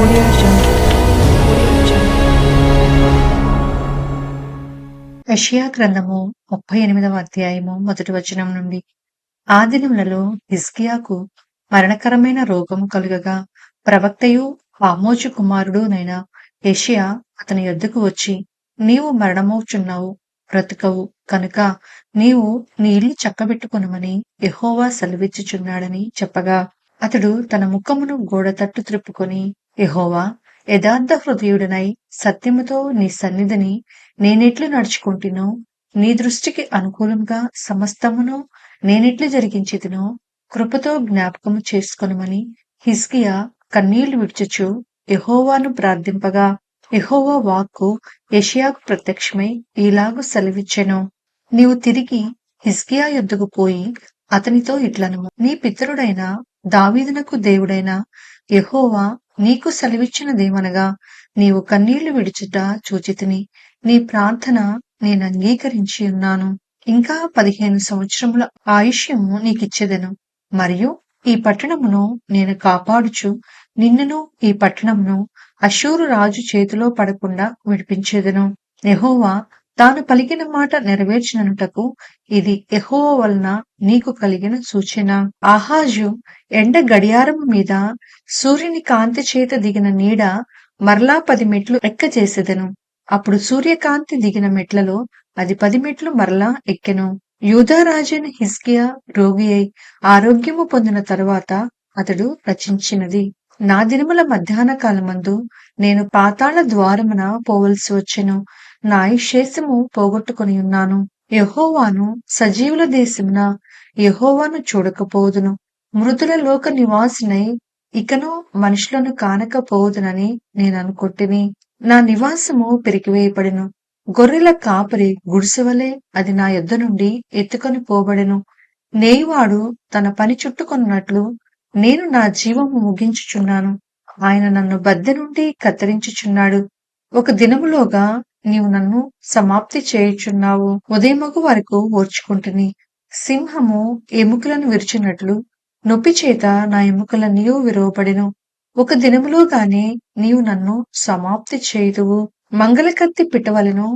Audio Jungle. Audio Jungle. యెషయా గ్రంథము 38వ అధ్యాయము మొదటి వచనం నుండి. ఆ దినములలో హిజ్కియాకు మరణకరమైన రోగము కలుగగా ప్రవక్తయు ఆమోజు కుమారుడునైన యెషయా అతని యొద్దకు వచ్చి, నీవు మరణమవుచున్నావు, బ్రతుకవు కనుక నీవు నీ ఇల్లు చక్కబెట్టుకొనుమని యెహోవా సెలవిచ్చుచున్నాడని చెప్పగా, అతడు తన ముఖమును గోడ తట్టు త్రిప్పుకొని, యెహోవా, యథార్థ హృదయుడనై సత్యముతో నీ సన్నిధిని నేనెట్లు నడుచుకుంటునో, నీ దృష్టికి అనుకూలంగా సమస్తమును నేనెట్లు జరిగించితినో కృపతో జ్ఞాపకము చేసుకొనుమని హిజ్కియా కన్నీళ్లు విడుచుచు యెహోవాను ప్రార్థింపగా, యెహోవా వాక్కు యెషయాకు ప్రత్యక్షమై ఈలాగు సెలవిచ్చెను. నీవు తిరిగి హిజ్కియా యొద్దకు పోయి అతనితో ఇట్లనుము, నీ పితరుడైన దావీదునకు దేవుడైన యెహోవా నీకు సెలవిచ్చినదేమనగా, నీవు కన్నీళ్లు విడుచుట చూచితిని, నీ ప్రార్థన నేను అంగీకరించి ఉన్నాను. ఇంకా 15 సంవత్సరముల ఆయుష్యము నీకిచ్చెదను, మరియు ఈ పట్టణమును నేను కాపాడుచు నిన్నును ఈ పట్టణమును అష్షూరు రాజు చేతిలో పడకుండా విడిపించెదను. యెహోవా తాను పలికిన మాట నెరవేర్చిననుటకు ఇది యెహోవా వలన నీకు కలిగిన సూచన. ఆహాజు ఎండ గడియారము మీద సూర్యుని కాంతి చేత దిగిన నీడ మరలా 10 మెట్లు ఎక్కజేసెదను. అప్పుడు సూర్యకాంతి దిగిన మెట్లలో అది 10 మెట్లు మరలా ఎక్కెను. యూదా రాజైన హిజ్కియా రోగి అయి ఆరోగ్యము పొందిన తరువాత అతడు రచించినది. నా దినముల మధ్యాహ్న కాలమందు నేను పాతాళ ద్వారమున పోవలసి వచ్చెను. నా ఆయుష్షేషము పోగొట్టుకొని ఉన్నాను. యెహోవాను సజీవుల దేశమున యెహోవాను చూడకపోదును. మృతుల లోక నివాసినై ఇకను మనుషులను కానకపోదునని నేననుకొంటిని. నా నివాసము పెరికివేయబడెను. గొర్రెల కాపరి గుడిసెవలే అది నా యొద్ద నుండి ఎత్తుకొని పోబడెను. నేయివాడు తన పని చుట్టుకొనున్నట్లు నేను నా జీవము ముగించుచున్నాను. ఆయన నన్ను బద్దె నుండి కత్తిరించుచున్నాడు. ఒక దినములోగా నీవు నన్ను సమాప్తి చేయుచున్నావు. ఉదయమగు వరకు ఓర్చుకుంటుని. సింహము ఎముకలను విరుచున్నట్లు నొప్పి చేత నా ఎముకలన్నీ విరువబడెను. ఒక దినములోగానే నీవు నన్ను సమాప్తి చేయుదువు. మంగళకత్తి పిట్టవలెను,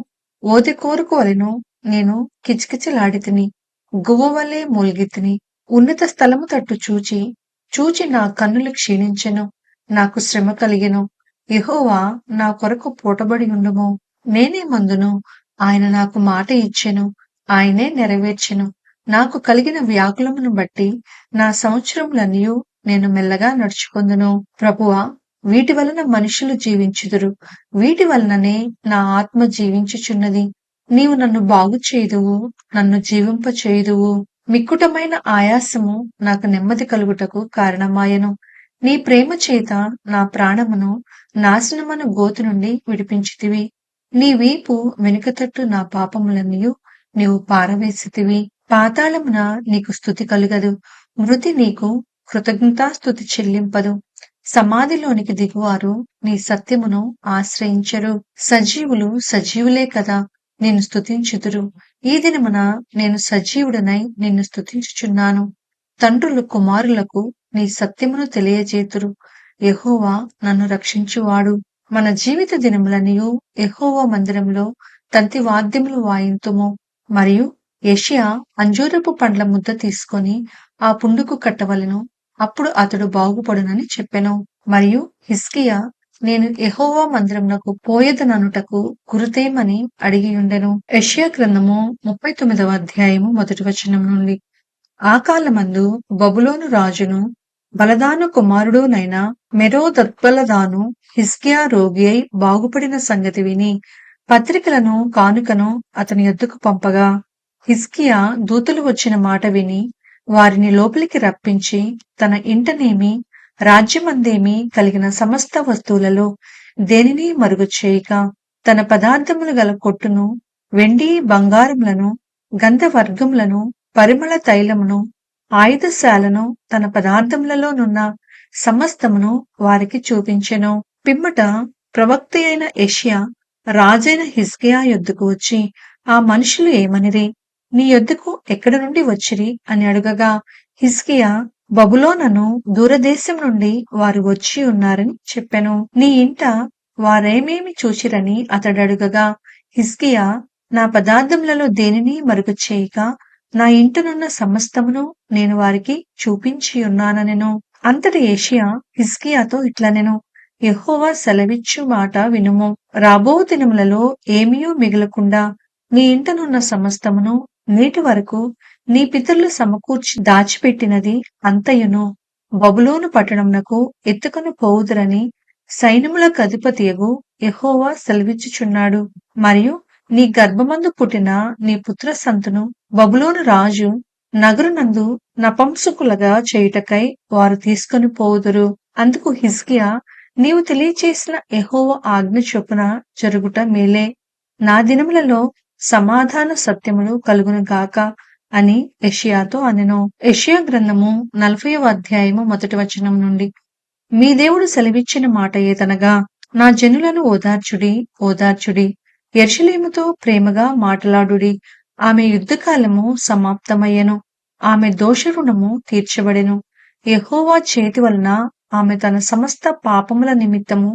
ఓదె కోరుకు వలెను నేను కిచకిచలాడితిని, గువ్వవలే మూల్గితిని. ఉన్నత స్థలము తట్టు చూచి నా కన్నులు క్షీణించెను, నాకు శ్రమ కలిగెను. యెహోవా నా కొరకు పూటబడి ఉండుము. నేనేమందును? ఆయన నాకు మాట ఇచ్చెను, ఆయనే నెరవేర్చెను. నాకు కలిగిన వ్యాకులమును బట్టి నా సంవత్సరములన్నీయు నేను మెల్లగా నడుచుకొందును. ప్రభువా, వీటి వలన మనుషులు జీవించుదురు, వీటి వలననే నా ఆత్మ జీవించుచున్నది. నీవు నన్ను బాగు చేయుదువు, నన్ను జీవింపచేయుదువు. మిక్కుటమైన ఆయాసము నాకు నెమ్మది కలుగుటకు కారణమాయెను. నీ ప్రేమ చేత నా ప్రాణమును నాశనమను గోతు నుండి విడిపించితివి. నీ వీపు వెనుకతట్టు నా పాపములన్నీయు నీవు పారవేసితివి. పాతాళమున నీకు స్తుతి కలుగదు, మృతి నీకు కృతజ్ఞతాస్తుతి చెల్లింపదు. సమాధిలోనికి దిగువారు నీ సత్యమును ఆశ్రయించరు. సజీవులు సజీవులే కదా నిన్ను స్తుతించుదురు. ఈ దినమున నేను సజీవుడనై నిన్ను స్తుతించుచున్నాను. తండ్రులు కుమారులకు నీ సత్యమును తెలియజేతురు. యెహోవా నన్ను రక్షించువాడు. మన జీవిత దినములన్నీయు యెహోవా మందిరములో తంతి వాద్యములు వాయింతుము. మరియు యెషయా అంజూరపు పండ్ల ముద్ద తీసుకొని ఆ పుండుకు కట్టవలెను, అప్పుడు అతడు బాగుపడునని చెప్పెను. మరియు హిజ్కియా, నేను యెహోవా మందిరమునకు పోయెదననుటకు గురుతేమని అడిగియుండెను. యెషయా గ్రంథము 39వ అధ్యాయము మొదటి వచనం నుండి. ఆ కాలమందు బబులోను రాజును బలదాను కుమారుడునైన మెరోదగ్బలదాను హిజ్కియా రోగి అయి బాగుపడిన సంగతి విని పత్రికలను కానుకను అతని యొద్దకు పంపగా, హిజ్కియా దూతలు వచ్చిన మాట విని వారిని లోపలికి రప్పించి తన ఇంటనేమి రాజ్యమందేమి కలిగిన సమస్త వస్తువులలో దేనిని మరుగు చేయక తన పదార్థములు గల కొట్టును, వెండి బంగారములను, గంధవర్గములను, పరిమళ తైలమును, ఆయుధశాలను, తన పదార్థములలోనున్న సమస్తమును వారికి చూపించెను. పిమ్మట ప్రవక్త అయిన యెషయా రాజైన హిజ్కియా యొద్దకు వచ్చి, ఆ మనుషులు ఏమనిరి? నీ యొద్దకు ఎక్కడ నుండి వచ్చిరి అని అడుగగా, హిజ్కియా బబులోనను దూరదేశం నుండి వారు వచ్చి ఉన్నారని చెప్పెను. నీ ఇంట వారేమేమి చూచిరని అతడడుగగా, హిజ్కియా, నా పదార్థములలో దేనిని మరుగు చేయక నా ఇంటనున్న సమస్తమును నేను వారికి చూపించియున్నానెను. అంతటి యేషయా హిజ్కియాతో ఇట్లనెను, యెహోవా సెలవిచ్చు మాట వినుము. రాబో దినములలో ఏమీయూ మిగలకుండా నీ ఇంటనున్న సమస్తమును నేటి వరకు నీ పితరులు సమకూర్చి దాచిపెట్టినది అంతయును బబులోను పట్టణమునకు ఎత్తుకొని పోవుదురని సైన్యములకు అధిపతియగు యెహోవా సెలవిచ్చుచున్నాడు. మరియు నీ గర్భమందు పుట్టిన నీ పుత్ర సంతును బబులోను రాజు నగరునందు నపుంసకులుగా చేయుటకై వారు తీసుకొని పోవుదురు. అందుకు హిజ్కియా, నీవు తెలియచేసిన యెహోవా ఆజ్ఞ చొప్పున జరుగుట మేలే. నా దినములలో సమాధాన సత్యములు కలుగును గాక అని యెషయాతో అనెను. యెషయా గ్రంథము 40వ అధ్యాయము 1వ వచనం నుండి. మీ దేవుడు సెలవిచ్చిన మాట ఏదనగా, నా జనులను ఓదార్చుడి, ఓదార్చుడి. యెరూషలేముతో ప్రేమగా మాటలాడుడి. ఆమె యుద్ధకాలము సమాప్తమయ్యెను. ఆమె దోషరుణము తీర్చబడెను. యెహోవా చేతి వలన ఆమె తన సమస్త పాపముల నిమిత్తము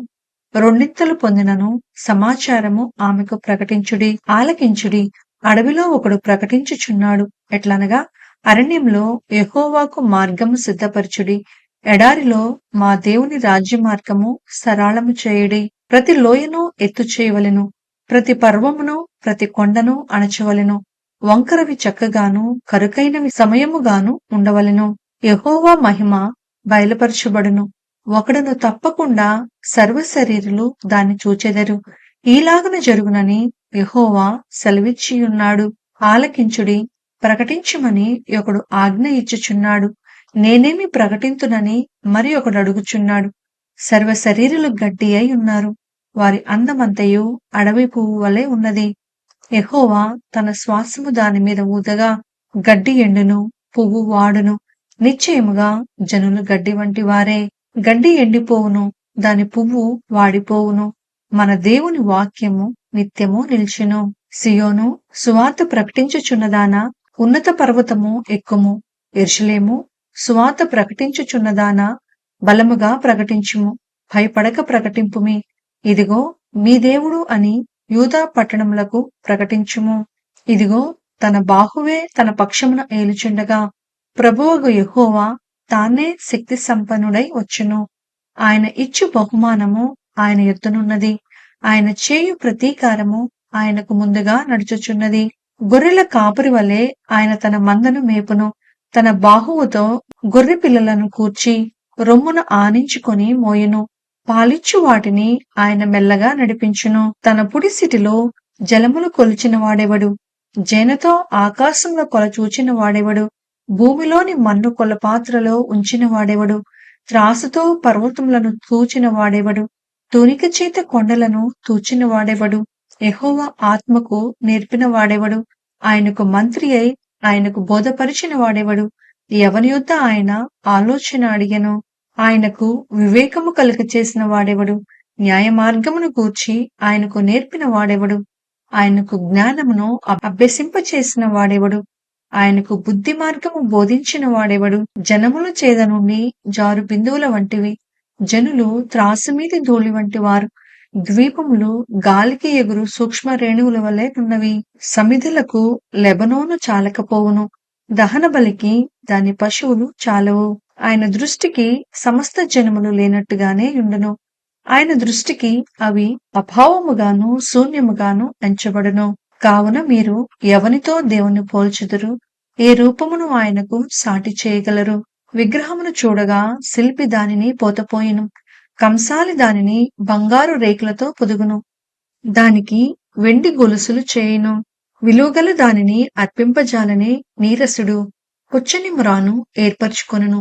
రెండింతలు పొందినను సమాచారము ఆమెకు ప్రకటించుడి. ఆలకించుడి. అడవిలో ఒకడు ప్రకటించుచున్నాడు. ఎట్లనగా, అరణ్యంలో యెహోవాకు మార్గము సిద్ధపరచుడి. ఎడారిలో మా దేవుని రాజ్య మార్గము సరళము చేయుడి. ప్రతి లోయను ఎత్తు చేయవలెను. ప్రతి పర్వమును ప్రతి కొండను అణచవలెను. వంకరవి చక్కగాను కరుకైనవి సమయముగాను ఉండవలెను. యెహోవా మహిమ బయలుపరచబడును. ఒకడును తప్పకుండా సర్వశరీరులు దాన్ని చూచెదరు. ఈలాగున జరుగునని యెహోవా సెలవిచ్చియున్నాడు. ఆలకించుడి, ప్రకటించుమని ఒకడు ఆజ్ఞ ఇచ్చుచున్నాడు. నేనేమి ప్రకటింతునని మరి ఒకడు అడుగుచున్నాడు. సర్వశరీరులు గడ్డి అయి ఉన్నారు. వారి అందమంతయు అడవి పువ్వు వలె ఉన్నది. యెహోవా తన శ్వాసము దాని మీద ఊదగా గడ్డి ఎండును, పువ్వు వాడును. నిశ్చయముగా జనులు గడ్డి వంటి వారే. గడ్డి ఎండిపోవును, దాని పువ్వు వాడిపోవును. మన దేవుని వాక్యము నిత్యము నిల్చును. సియోను, సువార్త ప్రకటించుచున్నదానా, ఉన్నత పర్వతము ఎక్కుము. యెరూషలేము, సువార్త ప్రకటించుచున్నదానా, బలముగా ప్రకటించుము. భయపడక ప్రకటింపుమి. ఇదిగో మీ దేవుడు అని యూదా పట్టణములకు ప్రకటించుము. ఇదిగో తన బాహువే తన పక్షమున ఏలుచుండగా ప్రభువగు యెహోవా తానే శక్తి సంపన్నుడై వచ్చును. ఆయన ఇచ్చు బహుమానము ఆయన యొద్దనున్నది. ఆయన చేయు ప్రతీకారము ఆయనకు ముందుగా నడుచుచున్నది. గొర్రెల కాపరి వలె ఆయన తన మందను మేపును. తన బాహువుతో గొర్రె పిల్లలను కూర్చి రొమ్మున ఆనించుకొని మోయును. పాలిచ్చు వాటిని ఆయన మెల్లగా నడిపించును. తన పుడిసిటిలో జలములు కొలిచిన వాడెవడు? జేనతో ఆకాశంలో కొల చూచిన వాడెవడు? భూమిలోని మన్ను కొలపాత్రలో ఉంచిన వాడెవడు? త్రాసుతో పర్వతములను తూచిన వాడెవడు? తూనిక చేత కొండలను తూచిన వాడెవడు? యెహోవా ఆత్మకు నేర్పిన వాడెవడు? ఆయనకు మంత్రి అయి ఆయనకు బోధపరిచిన వాడెవడు? ఎవని యొద్ద ఆయన ఆలోచన అడిగెను? ఆయనకు వివేకము కలుగచేసిన వాడెవడు? న్యాయ మార్గమును గూర్చి ఆయనకు నేర్పిన వాడెవడు? ఆయనకు జ్ఞానమును అభ్యసింపచేసిన వాడెవడు? ఆయనకు బుద్ధి మార్గము బోధించిన వాడెవడు? జనముల చేద నుండి జారు బిందువుల వంటివి. జనులు త్రాసు మీది ధూళి వంటి వారు. ద్వీపములు గాలికి ఎగురు సూక్ష్మ రేణువుల వలె ఉన్నవి. సమిధులకు లెబనోను చాలకపోవును. దహన బలికి దాని పశువులు చాలవు. ఆయన దృష్టికి సమస్త జనములు లేనట్టుగానే ఉండును. ఆయన దృష్టికి అవి అభావముగాను శూన్యముగాను ఎంచబడును. కావున మీరు ఎవనితో దేవుని పోల్చుదురు? ఏ రూపమును ఆయనకు సాటి చేయగలరు? విగ్రహమును చూడగా శిల్పి దానిని పోతపోయిను. కంసాలి దానిని బంగారు రేకులతో పొదుగును. దానికి వెండి గొలుసులు చేయును. విలువగల దానిని అర్పింపజాలని నీరసుడు కొచ్చని మ్రాను ఏర్పరచుకొనును.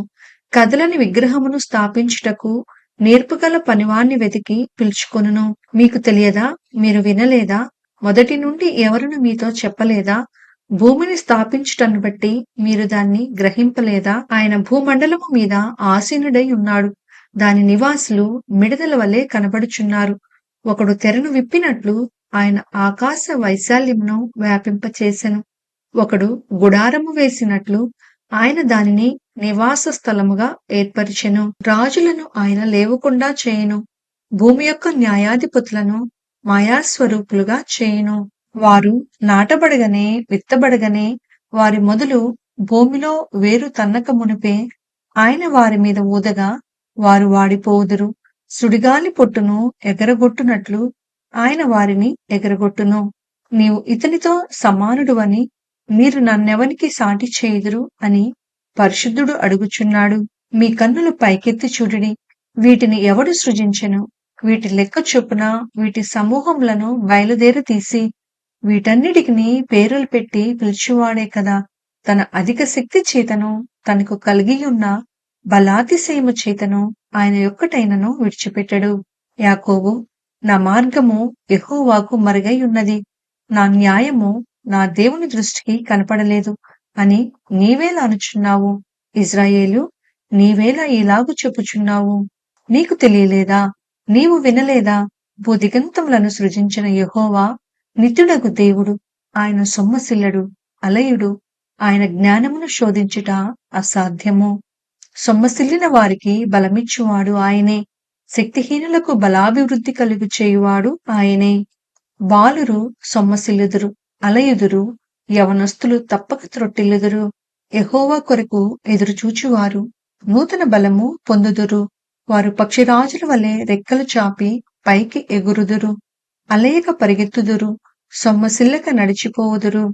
కదలని విగ్రహమును స్థాపించుటకు నేర్పుగల పనివాణ్ణి వెతికి పిలుచుకొనును. మీకు తెలియదా? మీరు వినలేదా? మొదటి నుండి ఎవరును మీతో చెప్పలేదా? భూమిని స్థాపించుటను బట్టి మీరు దాన్ని గ్రహింపలేదా? ఆయన భూమండలము మీద ఆసీనుడై ఉన్నాడు. దాని నివాసులు మిడతల వలె కనబడుచున్నారు. ఒకడు తెరను విప్పినట్లు ఆయన ఆకాశ వైశాల్యమును వ్యాపింపచేసెను. ఒకడు గుడారము వేసినట్లు ఆయన దానిని నివాస స్థలముగా ఏర్పరిచెను. రాజులను ఆయన లేవకుండా చేయును. భూమి యొక్క న్యాయాధిపతులను మాయాస్వరూపులుగా చేయును. వారు నాటబడగనే, విత్తబడగనే, వారి మొదలు భూమిలో వేరు తన్నక మునిపే ఆయన వారి మీద ఊదగా వారు వాడిపోవుదురు. సుడిగాలి పొట్టును ఎగరగొట్టునట్లు ఆయన వారిని ఎగరగొట్టును. నీవు ఇతనితో సమానుడువని మీరు నన్నెవనికి సాటి చేయుదురు అని పరిశుద్ధుడు అడుగుచున్నాడు. మీ కన్నులు పైకెత్తి చూడుడి. వీటిని ఎవడు సృజించెను? వీటి లెక్క చొప్పున వీటి సమూహములను బయలుదేరి తీసి వీటన్నిటికిని పేరులు పెట్టి పిలిచివాడే కదా! తన అధిక శక్తి చేతను తనకు కలిగియున్న బలాతిశయము చేతను ఆయన యొక్కటైనను విడిచిపెట్టడు. యాకోబు, నా మార్గము యెహోవాకు మరుగై ఉన్నది. నా న్యాయము నా దేవుని దృష్టికి కనపడలేదు అని నీవేలా అనుచున్నావు? ఇజ్రాయేలు, నీవేలా ఇలాగు చెప్పుచున్నావు? నీకు తెలియలేదా? నీవు వినలేదా? భూదిగంతములను సృజించిన యెహోవా నిత్యుడగు దేవుడు. ఆయన సొమ్మసిల్లడు, అలయుడు. ఆయన జ్ఞానమును శోధించుట అసాధ్యము. సొమ్మసిల్లిన వారికి బలమిచ్చువాడు ఆయనే. శక్తిహీనులకు బలాభివృద్ధి కలుగు చేయువాడు ఆయనే. బాలురు సొమ్మసిల్లుదురు, అలయుదురు. యవనస్తులు తప్పక త్రొట్టిల్లుదురు. యెహోవా కొరకు ఎదురుచూచువారు నూతన బలము పొందుదురు. వారు పక్షిరాజుల వలె రెక్కలు చాపి పైకి ఎగురుదురు. అలయక పరిగెత్తుదురు, సొమ్మసిల్లక నడిచిపోవుదురు.